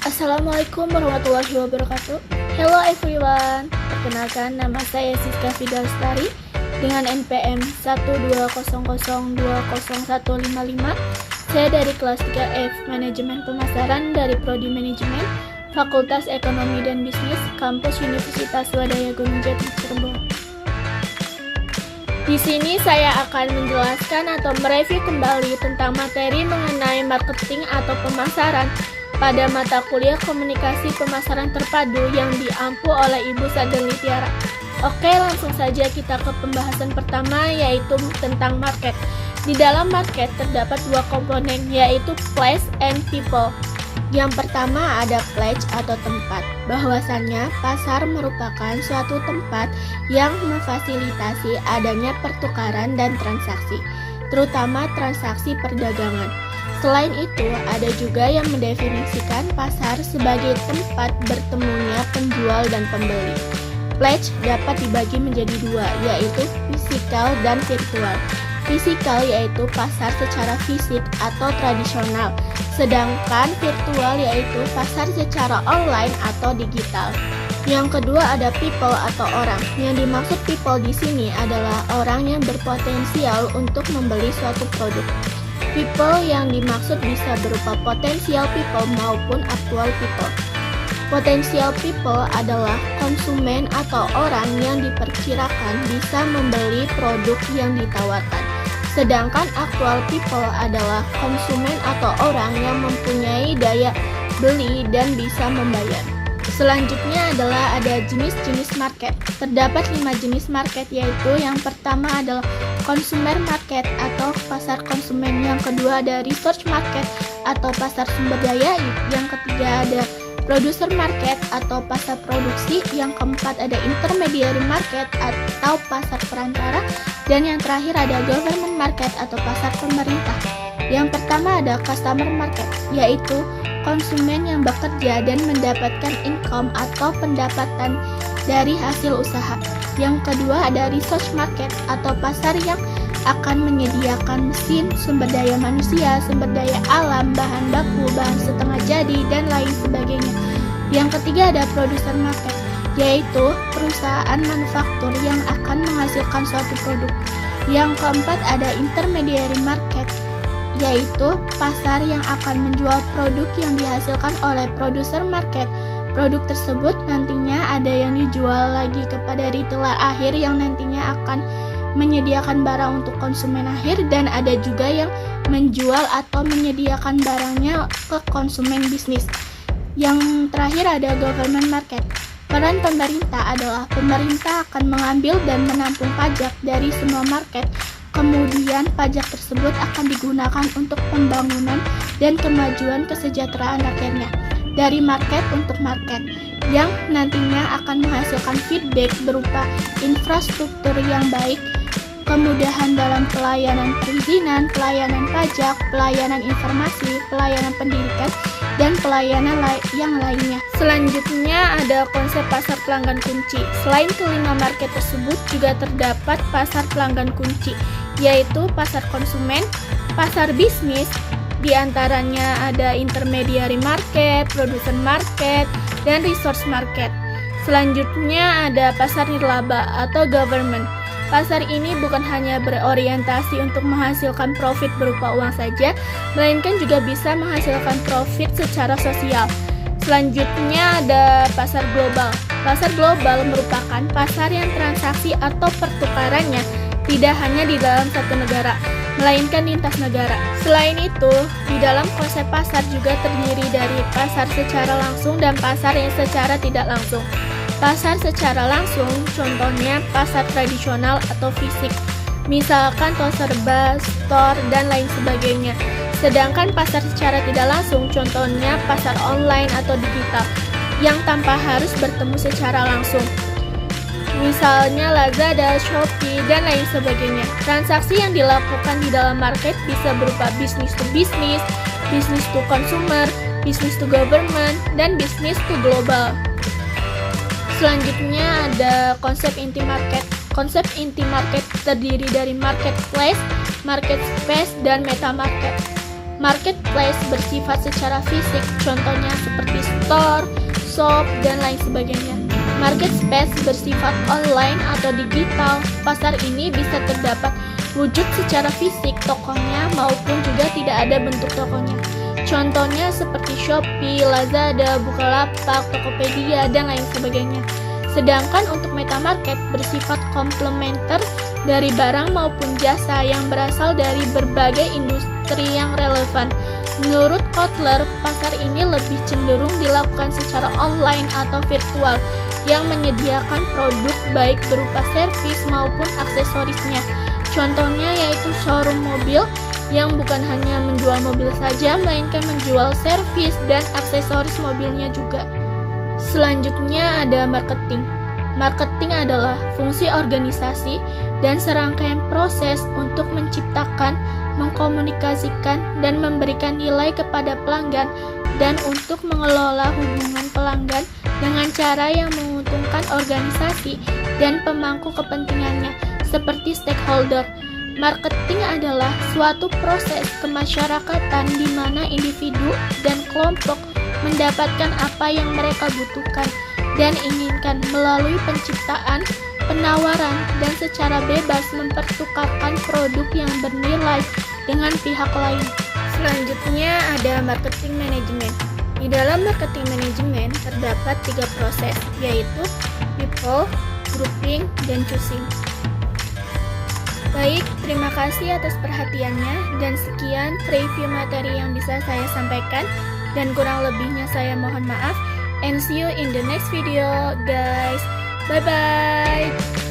Assalamualaikum warahmatullahi wabarakatuh. Hello everyone. Perkenalkan, nama saya Siska Fida Lestari dengan NPM 120020155. Saya dari kelas 3F Manajemen Pemasaran dari Prodi Manajemen, Fakultas Ekonomi dan Bisnis, Kampus Universitas Wadaya Gunung Jati, Cirebon. Di sini saya akan menjelaskan atau mereview kembali tentang materi mengenai marketing atau pemasaran pada mata kuliah Komunikasi Pemasaran Terpadu yang diampu oleh Ibu Sadeli Tiara. Oke, langsung saja kita ke pembahasan pertama, yaitu tentang market. Di dalam market terdapat dua komponen, yaitu place and people. Yang pertama ada place atau tempat. Bahwasannya pasar merupakan suatu tempat yang memfasilitasi adanya pertukaran dan transaksi, terutama transaksi perdagangan. Selain itu, ada juga yang mendefinisikan pasar sebagai tempat bertemunya penjual dan pembeli. Place dapat dibagi menjadi dua, yaitu fisikal dan virtual. Fisikal yaitu pasar secara fisik atau tradisional, sedangkan virtual yaitu pasar secara online atau digital. Yang kedua ada people atau orang. Yang dimaksud people di sini adalah orang yang berpotensial untuk membeli suatu produk. People yang dimaksud bisa berupa potensial people maupun actual people. Potensial people adalah konsumen atau orang yang diperkirakan bisa membeli produk yang ditawarkan. Sedangkan actual people adalah konsumen atau orang yang mempunyai daya beli dan bisa membayar. Selanjutnya adalah ada jenis-jenis market. Terdapat 5 jenis market, yaitu yang pertama adalah consumer market atau pasar konsumen, yang kedua ada research market atau pasar sumber daya, yang ketiga ada producer market atau pasar produksi, yang keempat ada intermediary market atau pasar perantara, dan yang terakhir ada government market atau pasar pemerintah. Yang pertama ada customer market, yaitu konsumen yang bekerja dan mendapatkan income atau pendapatan dari hasil usaha. Yang kedua ada research market atau pasar yang akan menyediakan mesin, sumber daya manusia, sumber daya alam, bahan baku, bahan setengah jadi, dan lain sebagainya. Yang ketiga ada producer market, yaitu perusahaan manufaktur yang akan menghasilkan suatu produk. Yang keempat ada intermediary market, yaitu pasar yang akan menjual produk yang dihasilkan oleh producer market. Produk tersebut nantinya ada yang dijual lagi kepada retailer akhir yang nantinya akan menyediakan barang untuk konsumen akhir, dan ada juga yang menjual atau menyediakan barangnya ke konsumen bisnis. Yang terakhir ada government market. Peran pemerintah adalah pemerintah akan mengambil dan menampung pajak dari semua market. Kemudian pajak tersebut akan digunakan untuk pembangunan dan kemajuan kesejahteraan rakyatnya dari market untuk market, yang nantinya akan menghasilkan feedback berupa infrastruktur yang baik, kemudahan dalam pelayanan perizinan, pelayanan pajak, pelayanan informasi, pelayanan pendidikan, dan pelayanan yang lainnya. Selanjutnya ada konsep pasar pelanggan kunci. Selain kelima market tersebut juga terdapat pasar pelanggan kunci, yaitu pasar konsumen, pasar bisnis, diantaranya ada intermediary market, producer market, dan resource market. Selanjutnya ada pasar nirlaba atau government. Pasar ini bukan hanya berorientasi untuk menghasilkan profit berupa uang saja, melainkan juga bisa menghasilkan profit secara sosial. Selanjutnya ada pasar global. Pasar global merupakan pasar yang transaksi atau pertukarannya tidak hanya di dalam satu negara, melainkan lintas negara. Selain itu, di dalam konsep pasar juga terdiri dari pasar secara langsung dan pasar yang secara tidak langsung. Pasar secara langsung contohnya pasar tradisional atau fisik, misalkan toko serba, store, dan lain sebagainya. Sedangkan pasar secara tidak langsung contohnya pasar online atau digital, yang tanpa harus bertemu secara langsung, misalnya Lazada, Shopee, dan lain sebagainya. Transaksi yang dilakukan di dalam market bisa berupa business to business, business to consumer, business to government, dan business to global. Selanjutnya ada konsep inti market. Konsep inti market terdiri dari marketplace, market space, dan meta market. Marketplace bersifat secara fisik, contohnya seperti store, shop, dan lain sebagainya. Marketplace bersifat online atau digital. Pasar ini bisa terdapat wujud secara fisik tokonya maupun juga tidak ada bentuk tokonya. Contohnya seperti Shopee, Lazada, Bukalapak, Tokopedia, dan lain sebagainya. Sedangkan untuk metamarket bersifat komplementer dari barang maupun jasa yang berasal dari berbagai industri yang relevan. Menurut Kotler, pasar ini lebih cenderung dilakukan secara online atau virtual yang menyediakan produk baik berupa servis maupun aksesorisnya. Contohnya yaitu showroom mobil yang bukan hanya menjual mobil saja, melainkan menjual servis dan aksesoris mobilnya juga. Selanjutnya ada marketing. Marketing adalah fungsi organisasi dan serangkaian proses untuk menciptakan, mengkomunikasikan, dan memberikan nilai kepada pelanggan dan untuk mengelola hubungan pelanggan dengan cara yang menguntungkan organisasi dan pemangku kepentingannya seperti stakeholder. Marketing adalah suatu proses kemasyarakatan di mana individu dan kelompok mendapatkan apa yang mereka butuhkan dan inginkan melalui penciptaan, penawaran, dan secara bebas mempertukarkan produk yang bernilai dengan pihak lain. Selanjutnya ada marketing manajemen. Di dalam marketing manajemen terdapat 3 proses, yaitu people, grouping, dan choosing. Baik, terima kasih atas perhatiannya dan sekian review materi yang bisa saya sampaikan dan kurang lebihnya saya mohon maaf and see you in the next video guys. Bye bye.